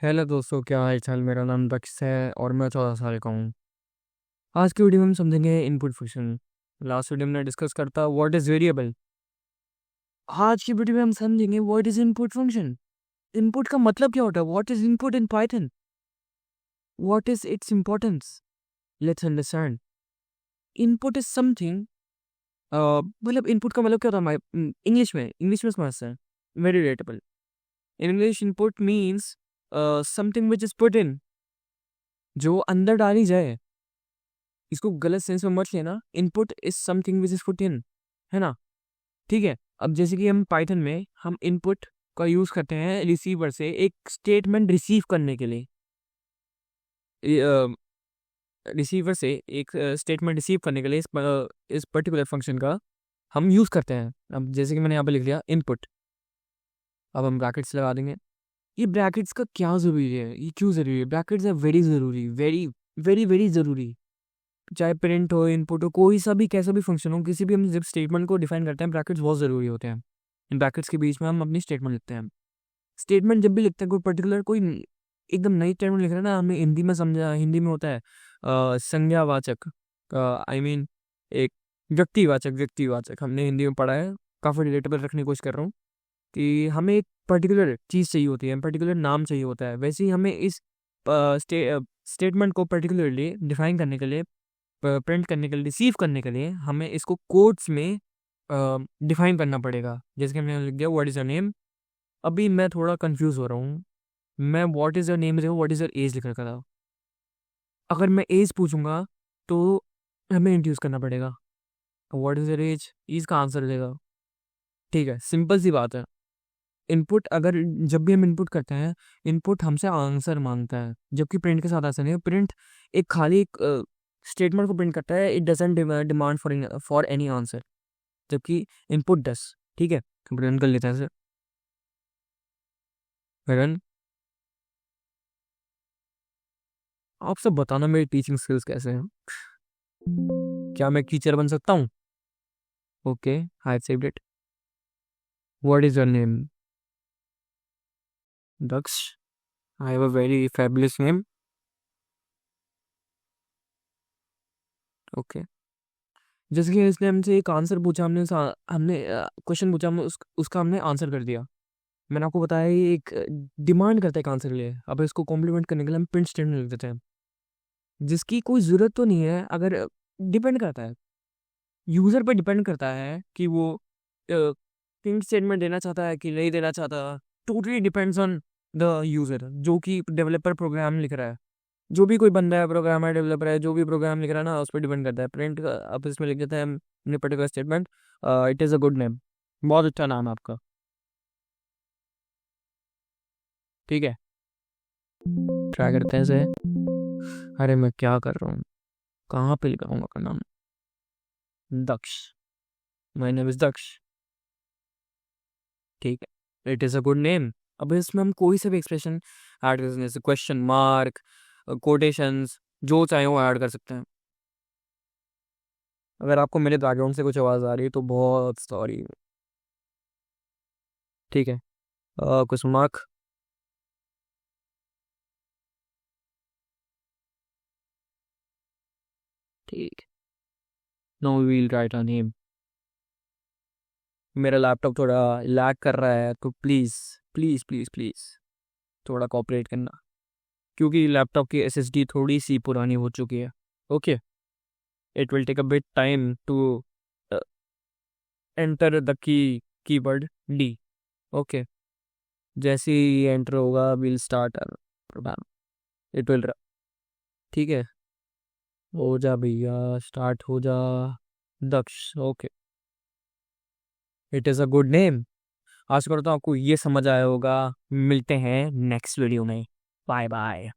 Hello दोस्तों, क्या हाल चाल। मेरा नाम दक्ष है और मैं 14 साल का हूँ। आज की वीडियो में हम समझेंगे इनपुट फंक्शन। लास्ट वीडियो में हमने डिस्कस करता व्हाट इज वेरिएबल। आज की वीडियो में हम समझेंगे what is input function. Input का मतलब क्या होता है, what is input in Python, what is its importance. Let's understand. Input is something, मतलब इनपुट का मतलब क्या होता है इंग्लिश में समझते हैं। Very relatable. In English input means something which is put in, जो अंदर डाली जाए। इसको गलत सेंस में मत लेना। Input is something which is put in, है ना। ठीक है। अब जैसे कि हम पाइथन में हम इनपुट का यूज करते हैं रिसीवर से एक स्टेटमेंट रिसीव करने के लिए। रिसीवर से एक स्टेटमेंट रिसीव करने के लिए इस पर्टिकुलर फंक्शन का हम यूज करते हैं। अब जैसे कि मैंने यहाँ पे लिख लिया इनपुट। अब हम ब्रैकेट्स लगा देंगे। ये ब्रैकेट्स का क्या जरूरी है, ये क्यों जरूरी है? ब्रैकेट्स है वेरी जरूरी, वेरी वेरी वेरी जरूरी। चाहे प्रिंट हो, इनपुट हो, कोई सा भी कैसा भी फंक्शन हो, किसी भी हम जब स्टेटमेंट को डिफाइन करते हैं ब्रैकेट्स बहुत ज़रूरी होते हैं। इन ब्रैकेट्स के बीच में हम अपनी स्टेटमेंट लिखते हैं। स्टेटमेंट जब भी लिखते हैं कोई पर्टिकुलर कोई एकदम नई स्टेटमेंट लिख रहे हैं ना, हमने हिंदी में समझा, हिंदी में होता है संज्ञावाचक, आई मीन एक व्यक्तिवाचक हमने हिंदी में पढ़ा है। काफ़ी रिलेटेबल रखने की कोशिश कर रहा हूँ कि हमें एक पर्टिकुलर चीज़ चाहिए होती है, पर्टिकुलर नाम चाहिए होता है। वैसे ही हमें इस स्टेटमेंट को पर्टिकुलरली डिफाइन करने के लिए, प्रिंट करने के लिए, रिसीव करने के लिए हमें इसको कोड्स में डिफाइन करना पड़ेगा। जैसे कि हमने लिख दिया व्हाट इज़ योर नेम। अभी मैं थोड़ा कंफ्यूज हो रहा हूँ। मैं व्हाट इज़ योर नेम से व्हाट इज़ योर एज लिख रखा था। अगर मैं एज पूछूंगा तो हमें इंट्रोड्यूस करना पड़ेगा। व्हाट इज़ योर एज का आंसर देगा। ठीक है, सिंपल सी बात है। इनपुट अगर जब भी हम इनपुट करते हैं, इनपुट हमसे आंसर मांगता है, जबकि प्रिंट के साथ ऐसा नहीं है। प्रिंट एक खाली एक स्टेटमेंट को प्रिंट करता है, it doesn't demand for any answer, जबकि इनपुट डस। ठीक है, रन कर लेते हैं इसे। रन। आप सब बताना मेरी टीचिंग स्किल्स कैसे हैं। क्या मैं टीचर बन सकता हूँ? Okay, I saved it. What is your name? Daksh. I have a very fabulous name. Okay. जैसे कि इसने हमसे एक आंसर पूछा, हमने क्वेश्चन पूछा, हमने उसका हमने आंसर कर दिया। मैंने आपको बताया ये एक डिमांड करता है एक आंसर के लिए। अब इसको कॉम्प्लीमेंट करने के लिए हम प्रिंट स्टेटमेंट लिख देते हैं, जिसकी कोई ज़रूरत तो नहीं है। अगर डिपेंड करता है, यूज़र पे डिपेंड करता है कि वो प्रिंट स्टेटमेंट देना चाहता है कि नहीं देना चाहता। Totally depends on the user, जो कि डेवलपर प्रोग्राम लिख रहा है। जो भी कोई बंदा है, प्रोग्रामर, डेवलपर है, जो भी प्रोग्राम लिख रहा है ना, उस पर डिपेंड करता है। प्रिंट का आप इसमें लिख देते हैं अपने particular statement. It is a good name. बहुत अच्छा नाम है आपका। ठीक है, ट्राई करते हैं इसे। अरे मैं क्या कर रहा हूँ, कहाँ पे लिखा हूँ आपका नाम? दक्ष। माय नेम इज दक्ष। ठीक है, it is a good name. अब इसमें हम कोई सा भी एक्सप्रेशन ऐड कर सकते हैं, जैसे क्वेश्चन मार्क, कोटेशंस, जो चाहे वो ऐड कर सकते हैं। अगर आपको मेरे बैकग्राउंड से कुछ आवाज़ आ रही है तो बहुत सॉरी। ठीक है, क्वेश्चन मार्क। ठीक। No will write a name. मेरा लैपटॉप थोड़ा लैग कर रहा है, तो प्लीज़ प्लीज़ प्लीज़ प्लीज़ थोड़ा कोऑपरेट करना, क्योंकि लैपटॉप की एसएसडी थोड़ी सी पुरानी हो चुकी है। Okay, it will take a bit time to enter the keyword D. Okay, जैसे ही एंटर होगा will start program. It will. ठीक है, हो जा भैया, स्टार्ट हो जा। Daksh. Okay, it is a good name. आशा करता हूँ आपको ये समझ आया होगा। मिलते हैं नेक्स्ट वीडियो में। Bye bye.